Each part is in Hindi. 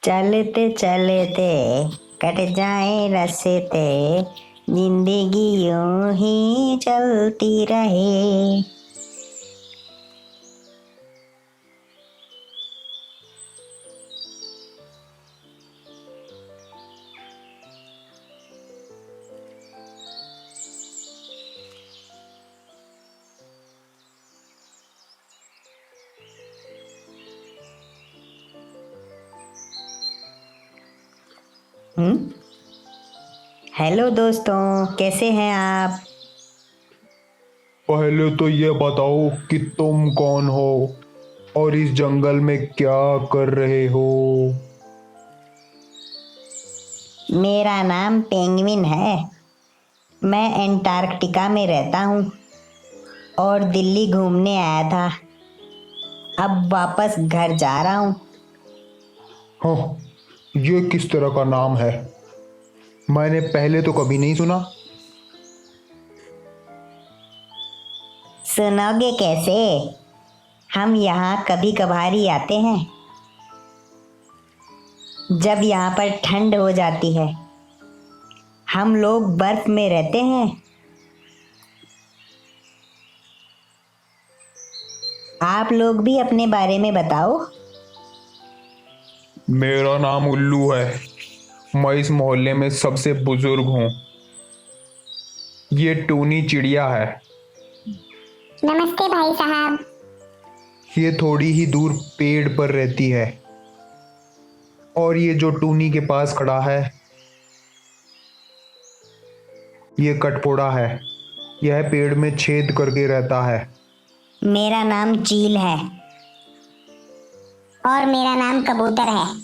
चलते चलते कट जाए रास्ते, जिंदगी यूं ही चलती रहे। हेलो दोस्तों, कैसे हैं आप? पहले तो ये बताओ कि तुम कौन हो और इस जंगल में क्या कर रहे हो। मेरा नाम पेंगुइन है। मैं एंटार्कटिका में रहता हूँ और दिल्ली घूमने आया था। अब वापस घर जा रहा हूँ। हाँ, ये किस तरह का नाम है? मैंने पहले तो कभी नहीं सुना। सुनोगे कैसे? हम यहाँ कभी कभार ही आते हैं, जब यहाँ पर ठंड हो जाती है। हम लोग बर्फ में रहते हैं। आप लोग भी अपने बारे में बताओ। मेरा नाम उल्लू है। मैं इस मोहल्ले में सबसे बुजुर्ग हूँ। ये टूनी चिड़िया है। नमस्ते भाई साहब। ये थोड़ी ही दूर पेड़ पर रहती है। और ये जो टूनी के पास खड़ा है, ये कटपोड़ा है। यह पेड़ में छेद करके रहता है। मेरा नाम चील है। और मेरा नाम कबूतर है।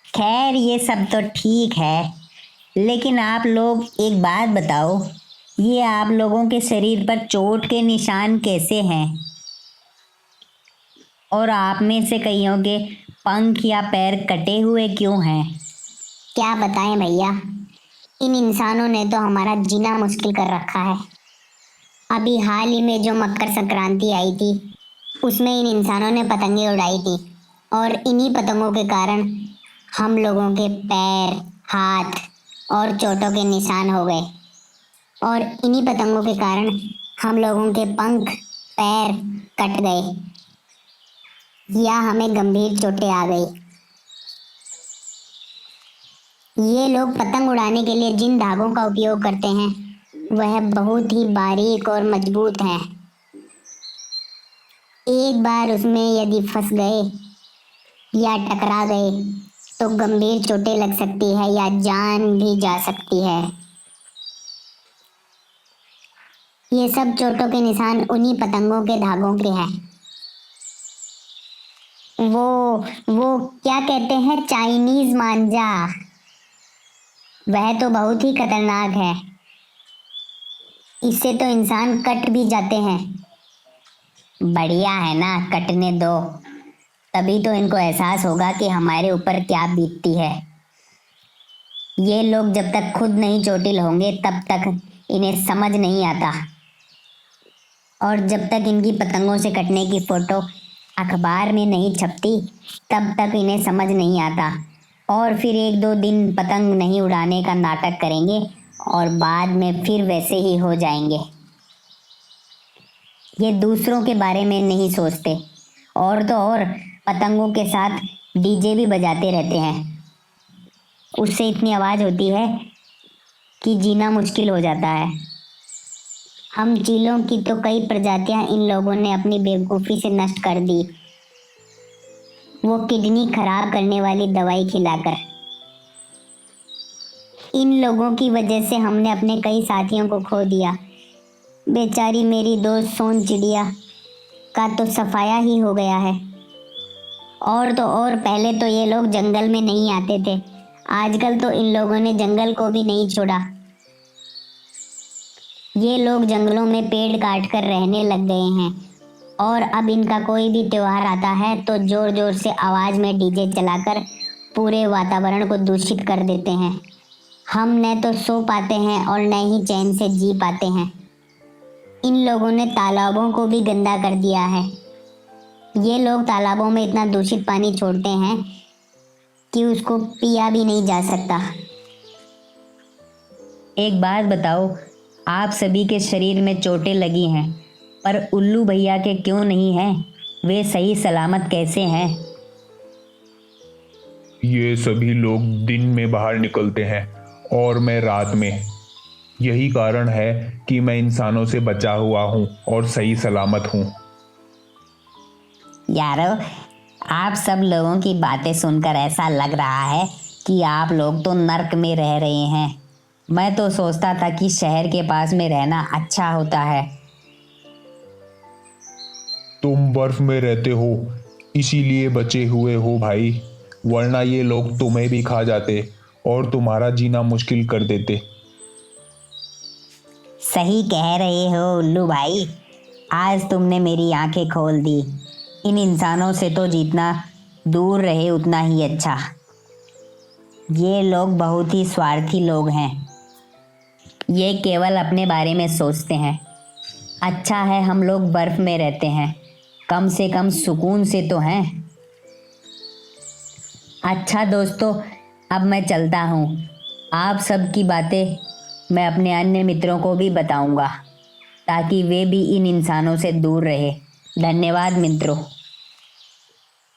खैर, ये सब तो ठीक है, लेकिन आप लोग एक बात बताओ, ये आप लोगों के शरीर पर चोट के निशान कैसे हैं? और आप में से कईयों के पंख या पैर कटे हुए क्यों हैं? क्या बताएं भैया, इन इंसानों ने तो हमारा जीना मुश्किल कर रखा है। अभी हाल ही में जो मकर संक्रांति आई थी, उसमें इन इंसानों ने पतंगे उड़ाई थी और इन्हीं पतंगों के कारण हम लोगों के पैर, हाथ और चोटों के निशान हो गए। और इन्हीं पतंगों के कारण हम लोगों के पंख, पैर कट गए या हमें गंभीर चोटें आ गई। ये लोग पतंग उड़ाने के लिए जिन धागों का उपयोग करते हैं, वह बहुत ही बारीक और मजबूत हैं। एक बार उसमें यदि फंस गए या टकरा गए तो गंभीर चोटें लग सकती है या जान भी जा सकती है। ये सब चोटों के निशान उन्हीं पतंगों के धागों के हैं। वो क्या कहते हैं, चाइनीज मांजा। वह तो बहुत ही खतरनाक है। इससे तो इंसान कट भी जाते हैं। बढ़िया है ना, कटने दो। तभी तो इनको एहसास होगा कि हमारे ऊपर क्या बीतती है। ये लोग जब तक खुद नहीं चोटिल होंगे तब तक इन्हें समझ नहीं आता। और जब तक इनकी पतंगों से कटने की फोटो अखबार में नहीं छपती, तब तक इन्हें समझ नहीं आता। और फिर एक दो दिन पतंग नहीं उड़ाने का नाटक करेंगे और बाद में फिर वैसे ही हो जाएंगे। ये दूसरों के बारे में नहीं सोचते, और तो और पतंगों के साथ डीजे भी बजाते रहते हैं। उससे इतनी आवाज़ होती है कि जीना मुश्किल हो जाता है। हम चीलों की तो कई प्रजातियां इन लोगों ने अपनी बेवकूफ़ी से नष्ट कर दी, वो किडनी खराब करने वाली दवाई खिलाकर। इन लोगों की वजह से हमने अपने कई साथियों को खो दिया। बेचारी मेरी दोस्त सोन चिड़िया का तो सफाया ही हो गया है। और तो और पहले तो ये लोग जंगल में नहीं आते थे, आजकल तो इन लोगों ने जंगल को भी नहीं छोड़ा। ये लोग जंगलों में पेड़ काट कर रहने लग गए हैं और अब इनका कोई भी त्योहार आता है तो जोर जोर से आवाज में डीजे चलाकर पूरे वातावरण को दूषित कर देते हैं। हम न तो सो पाते हैं और न ही चैन से जी पाते हैं। इन लोगों ने तालाबों को भी गंदा कर दिया है। ये लोग तालाबों में इतना दूषित पानी छोड़ते हैं कि उसको पिया भी नहीं जा सकता। एक बात बताओ, आप सभी के शरीर में चोटें लगी हैं, पर उल्लू भैया के क्यों नहीं हैं? वे सही सलामत कैसे हैं? ये सभी लोग दिन में बाहर निकलते हैं और मैं रात में। यही कारण है कि मैं इंसानों से बचा हुआ हूँ और सही सलामत हूँ। यारो, आप सब लोगों की बातें सुनकर ऐसा लग रहा है कि आप लोग तो नर्क में रह रहे हैं। मैं तो सोचता था कि शहर के पास में रहना अच्छा होता है। तुम बर्फ में रहते हो इसीलिए बचे हुए हो भाई, वरना ये लोग तुम्हें भी खा जाते और तुम्हारा जीना मुश्किल कर देते। सही कह रहे हो उल्लू भाई, आज तुमने मेरी आंखें खोल दी। इन इंसानों से तो जितना दूर रहे उतना ही अच्छा। ये लोग बहुत ही स्वार्थी लोग हैं। ये केवल अपने बारे में सोचते हैं। अच्छा है हम लोग बर्फ में रहते हैं, कम से कम सुकून से तो हैं। अच्छा दोस्तों, अब मैं चलता हूँ। आप सब की बातें मैं अपने अन्य मित्रों को भी बताऊंगा ताकि वे भी इन इंसानों से दूर रहे। धन्यवाद मित्रों।